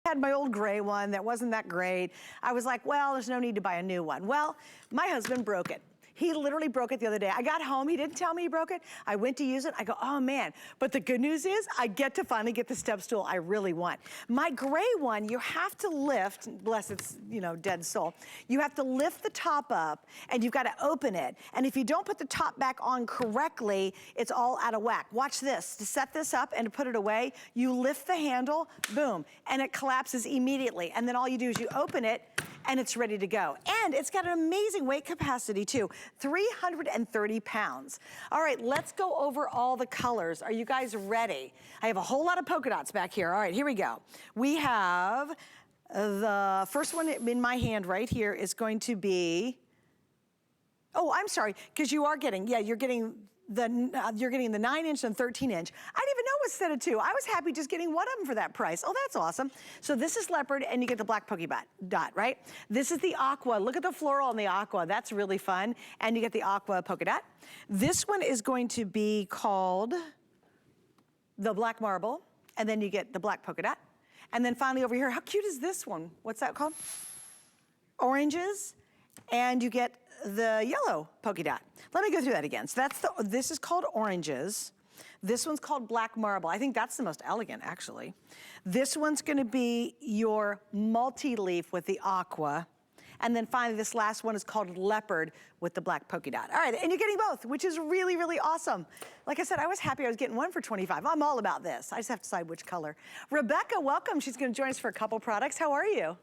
had my old gray one that wasn't that great. I was like, well, there's no need to buy a new one. Well, my husband broke it. He literally broke it the other day. I got home, he didn't tell me he broke it. I went to use it, I go, oh man. But the good news is, I get to finally get the step stool I really want. My gray one, you have to lift, bless its, you know, dead soul. You have to lift the top up and you've got to open it. And if you don't put the top back on correctly, it's all out of whack. Watch this, to set this up and to put it away, you lift the handle, boom, and it collapses immediately. And then all you do is you open it and it's ready to go. And it's got an amazing weight capacity too, 330 pounds. All right, let's go over all the colors. Are you guys ready? I have a whole lot of polka dots back here. All right, here we go. We have the first one in my hand right here is going to be, oh, I'm sorry, because you are getting, yeah, you're getting the 9-inch and 13-inch. I didn't even know it was set of 2. I was happy just getting one of them for that price. Oh, that's awesome. So this is leopard and you get the black polka dot, right? This is the aqua. Look at the floral on the aqua. That's really fun. And you get the aqua polka dot. This one is going to be called the black marble. And then you get the black polka dot. And then finally over here, how cute is this one? What's that called? Oranges. And you get the yellow polka dot. Let me go through that again. So this is called oranges. This one's called black marble. I think that's the most elegant, actually. This one's gonna be your multi-leaf with the aqua. And then finally, this last one is called leopard with the black polka dot. All right, and you're getting both, which is really, really awesome. Like I said, I was happy I was getting one for 25. I'm all about this. I just have to decide which color. Rebecca, welcome. She's gonna join us for a couple products. How are you?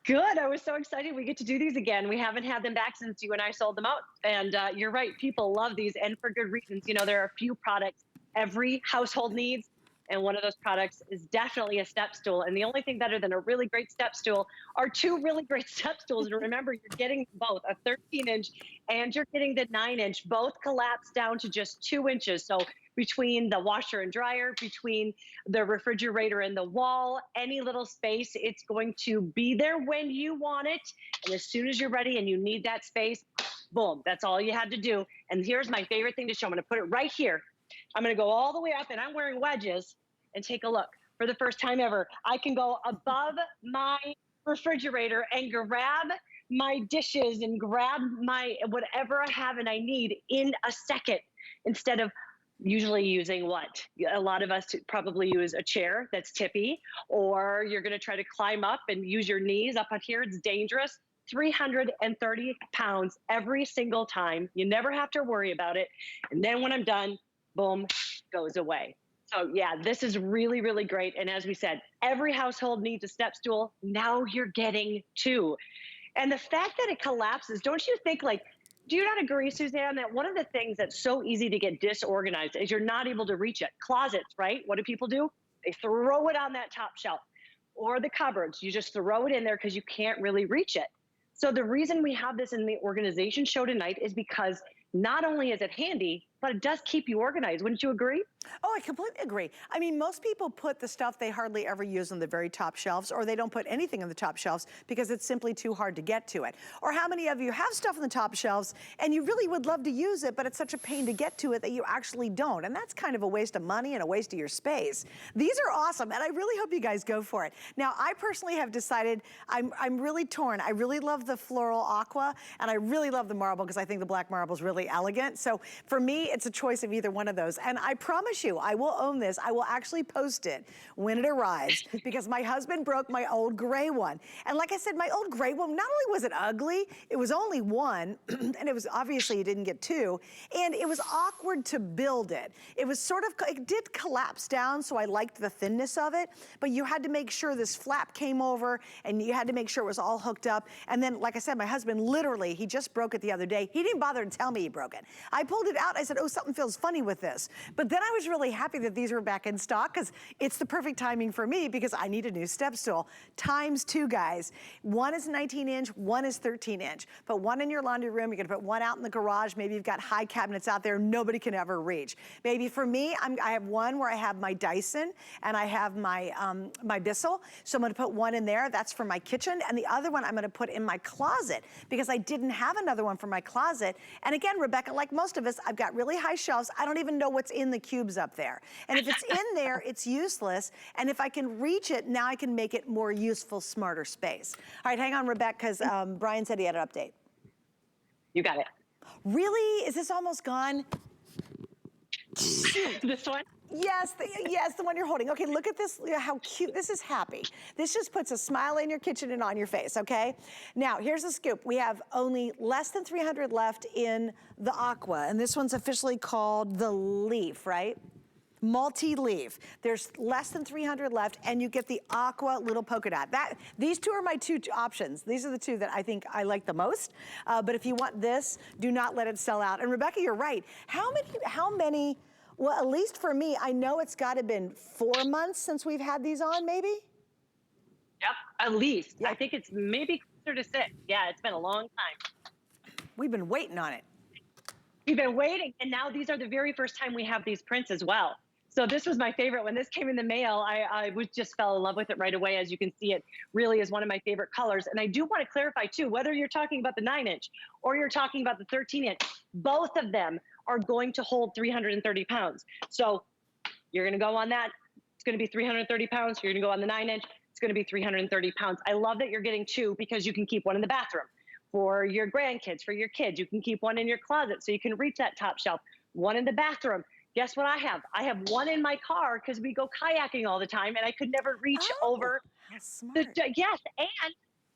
Good. I was so excited we get to do these again. We haven't had them back since you and I sold them out. And you're right, people love these, and for good reasons. You know, there are a few products every household needs, and one of those products is definitely a step stool. And the only thing better than a really great step stool are 2 really great step stools. And remember, you're getting both, a 13-inch and you're getting the 9-inch. Both collapse down to just 2 inches. So between the washer and dryer, between the refrigerator and the wall, any little space, it's going to be there when you want it. And as soon as you're ready and you need that space, boom, that's all you had to do. And here's my favorite thing to show. I'm gonna put it right here. I'm gonna go all the way up, and I'm wearing wedges, and take a look. For the first time ever, I can go above my refrigerator and grab my dishes and grab my whatever I have and I need in a second, instead of usually using what? A lot of us probably use a chair that's tippy, or you're gonna try to climb up and use your knees up on here. It's dangerous. 330 pounds every single time. You never have to worry about it. And then when I'm done, boom, goes away. So yeah, this is really, really great. And as we said, every household needs a step stool. Now you're getting 2. And the fact that it collapses, don't you think, like, do you not agree, Suzanne, that one of the things that's so easy to get disorganized is you're not able to reach it? Closets, right? What do people do? They throw it on that top shelf. Or the cupboards, you just throw it in there because you can't really reach it. So the reason we have this in the organization show tonight is because not only is it handy, but it does keep you organized. Wouldn't you agree? Oh, I completely agree. I mean, most people put the stuff they hardly ever use on the very top shelves, or they don't put anything on the top shelves because it's simply too hard to get to it. Or how many of you have stuff on the top shelves and you really would love to use it, but it's such a pain to get to it that you actually don't. And that's kind of a waste of money and a waste of your space. These are awesome, and I really hope you guys go for it. Now, I personally have decided I'm really torn. I really love the floral aqua, and I really love the marble because I think the black marble is really elegant. So for me, it's a choice of either one of those. And I promise you, I will own this. I will actually post it when it arrives because my husband broke my old gray one. And like I said, my old gray one, not only was it ugly, it was only 1, and it was obviously you didn't get 2, and it was awkward to build it. It was sort of, it did collapse down, so I liked the thinness of it, but you had to make sure this flap came over and you had to make sure it was all hooked up. And then, like I said, my husband literally, he just broke it the other day. He didn't bother to tell me he broke it. I pulled it out, I said, oh, something feels funny with this. But then I was really happy that these were back in stock because it's the perfect timing for me because I need a new step stool. ×2, guys. One is 19-inch, one is 13-inch. Put one in your laundry room, you're gonna put one out in the garage. Maybe you've got high cabinets out there nobody can ever reach. Maybe for me, I have one where I have my Dyson and I have my, my Bissell. So I'm gonna put one in there, that's for my kitchen. And the other one I'm gonna put in my closet because I didn't have another one for my closet. And again, Rebecca, like most of us, I've got really really high shelves. I don't even know what's in the cubes up there. And if it's in there, it's useless. And if I can reach it, now I can make it more useful, smarter space. All right, hang on, Rebecca, because Brian said he had an update. You got it. Really? Is this almost gone? Shoot. This one? Yes, yes, the one you're holding. Okay, look at this, how cute. This is happy. This just puts a smile in your kitchen and on your face, okay? Now, here's the scoop. We have only less than 300 left in the aqua, and this one's officially called the leaf, right? Multi-leaf. There's less than 300 left, and you get the aqua little polka dot. These two are my two options. These are the two that I think I like the most. But if you want this, do not let it sell out. And Rebecca, you're right. How many? Well, at least for me, I know it's got to been 4 months since we've had these on, maybe? Yep, at least. Yeah. I think it's maybe closer to 6. Yeah, it's been a long time. We've been waiting on it. We've been waiting, and now these are the very first time we have these prints as well. So this was my favorite. When this came in the mail, I just fell in love with it right away. As you can see, it really is one of my favorite colors. And I do want to clarify, too, whether you're talking about the 9-inch or you're talking about the 13-inch, both of them are going to hold 330 pounds. So you're going to go on that. It's going to be 330 pounds. You're going to go on the 9-inch. It's going to be 330 pounds. I love that you're getting 2 because you can keep one in the bathroom. For your grandkids, for your kids, you can keep one in your closet so you can reach that top shelf. One in the bathroom. Guess what I have? I have one in my car because we go kayaking all the time and I could never reach over. How smart. Yes, and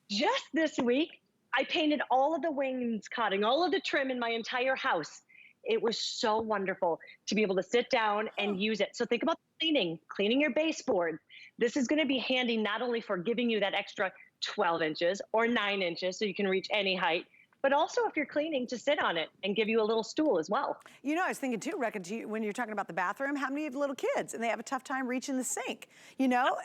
just this week, I painted all of the wainscoting, all of the trim in my entire house. It was so wonderful to be able to sit down and use it. So think about cleaning your baseboard. This is going to be handy not only for giving you that extra 12 inches or 9 inches so you can reach any height, but also if you're cleaning to sit on it and give you a little stool as well. You know, I was thinking too, Rekha, when you're talking about the bathroom, how many of little kids and they have a tough time reaching the sink? You know,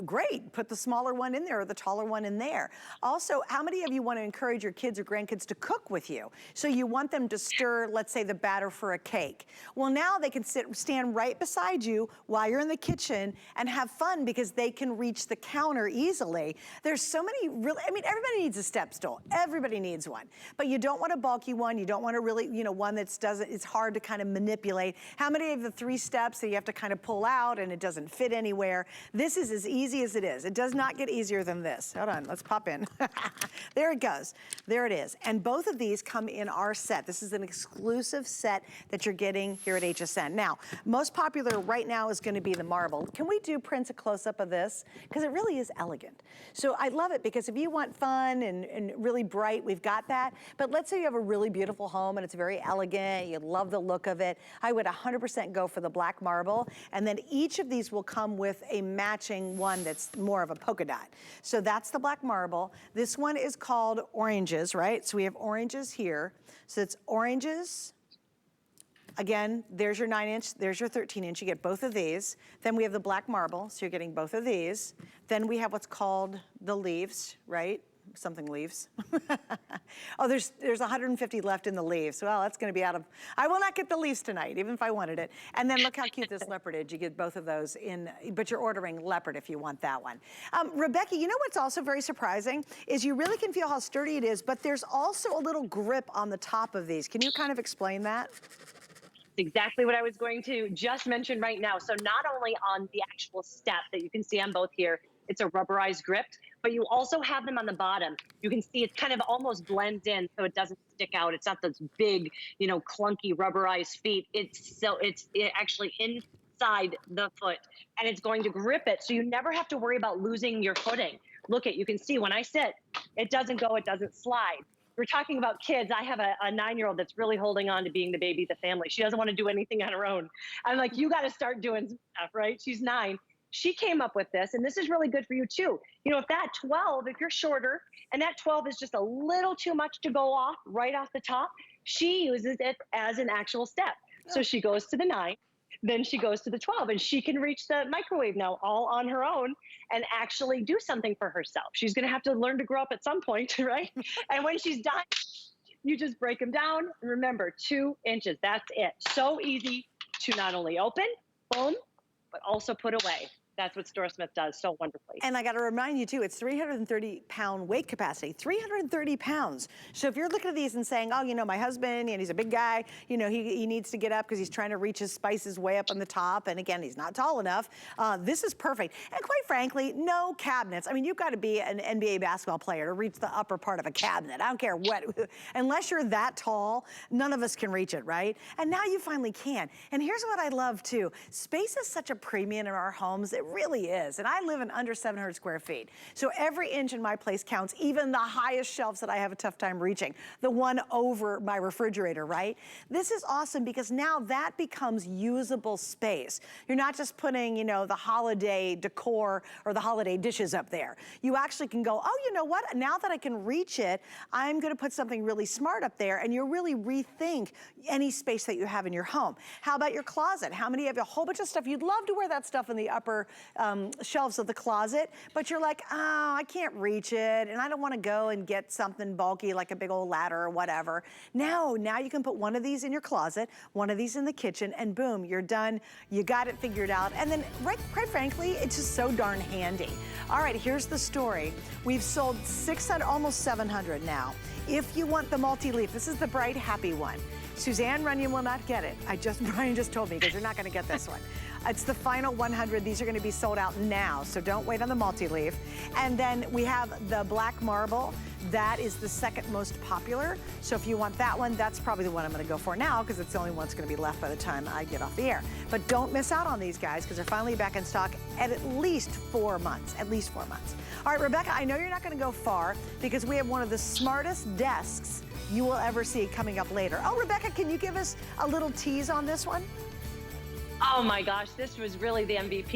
great, put the smaller one in there or the taller one in there. Also, how many of you want to encourage your kids or grandkids to cook with you? So you want them to stir, let's say, the batter for a cake. Well, now they can stand right beside you while you're in the kitchen and have fun because they can reach the counter easily. There's so many really, I mean, everybody needs a step stool. Everybody needs one. But you don't want a bulky one. You don't want a really, one that's it's hard to kind of manipulate. How many of the 3 steps that you have to kind of pull out and it doesn't fit anywhere? This is as easy as it is. It does not get easier than this. Hold on, let's pop in. There it goes. There it is. And both of these come in our set. This is an exclusive set that you're getting here at HSN. Now, most popular right now is going to be the marble. Can we do Prince a close-up of this? Because it really is elegant. So I love it because if you want fun and really bright, we've got that. But let's say you have a really beautiful home and it's very elegant, you love the look of it. I would 100% go for the black marble. And then each of these will come with a matching one that's more of a polka dot. So that's the black marble. This one is called oranges, right? So we have oranges here. So it's oranges. Again, there's your 9-inch, there's your 13-inch. You get both of these. Then we have the black marble, so you're getting both of these. Then we have what's called the leaves, right? Something leaves. Oh, there's 150 left in the leaves. Well, that's going to be out of, I will not get the leaves tonight, even if I wanted it. And then look how cute this leopard is. You get both of those in, but you're ordering leopard if you want that one. Rebecca, you know what's also very surprising is you really can feel how sturdy it is, but there's also a little grip on the top of these. Can you kind of explain that? Exactly what I was going to just mention right now. So not only on the actual step that you can see on both here, it's a rubberized grip, but you also have them on the bottom. You can see it's kind of almost blends in so it doesn't stick out. It's not those big, clunky rubberized feet. It's actually inside the foot and it's going to grip it. So you never have to worry about losing your footing. Look you can see when I sit, it doesn't go, it doesn't slide. We're talking about kids. I have a 9-year-old that's really holding on to being the baby of the family. She doesn't want to do anything on her own. I'm like, you got to start doing stuff, right? She's 9. She came up with this, and this is really good for you too. If that 12, if you're shorter, and that 12 is just a little too much to go off right off the top, she uses it as an actual step. So she goes to the 9, then she goes to the 12, and she can reach the microwave now all on her own and actually do something for herself. She's going to have to learn to grow up at some point, right? And when she's done, you just break them down. And remember, 2 inches, that's it. So easy to not only open, boom, but also put away. That's what StoreSmith does so wonderfully. And I got to remind you too, it's 330-pound weight capacity, 330 pounds. So if you're looking at these and saying, oh, you know, my husband, and he's a big guy, you know, he needs to get up because he's trying to reach his spices way up on the top. And again, he's not tall enough. This is perfect. And quite frankly, no cabinets. I mean, you've got to be an NBA basketball player to reach the upper part of a cabinet. I don't care what, unless you're that tall, none of us can reach it, right? And now you finally can. And here's what I love too. Space is such a premium in our homes. It really is. And I live in under 700 square feet. So every inch in my place counts, even the highest shelves that I have a tough time reaching, the one over my refrigerator, right? This is awesome because now that becomes usable space. You're not just putting, you know, the holiday decor or the holiday dishes up there. You actually can go, oh, you know what? Now that I can reach it, I'm gonna put something really smart up there, and you'll really rethink any space that you have in your home. How about your closet? How many have a whole bunch of stuff? You'd love to wear that stuff in the upper shelves of the closet, but you're like, oh, I can't reach it, and I don't want to go and get something bulky like a big old ladder or whatever. Now you can put one of these in your closet, one of these in the kitchen, and boom, you're done. You got it figured out. And then, quite frankly, it's just so darn handy. All right, here's the story. We've sold 600, almost 700 now. If you want the multi-leaf, this is the bright, happy one. Suzanne Runyon will not get it. Brian just told me, because you're not gonna get this one. It's the final 100. These are gonna be sold out now, so don't wait on the multi-leaf. And then we have the black marble. That is the second most popular. So if you want that one, that's probably the one I'm gonna go for now, because it's the only one that's gonna be left by the time I get off the air. But don't miss out on these guys, because they're finally back in stock at least 4 months, at least 4 months. All right, Rebecca, I know you're not gonna go far, because we have one of the smartest desks you will ever see coming up later. Oh, Rebecca, can you give us a little tease on this one? Oh my gosh, this was really the MVP.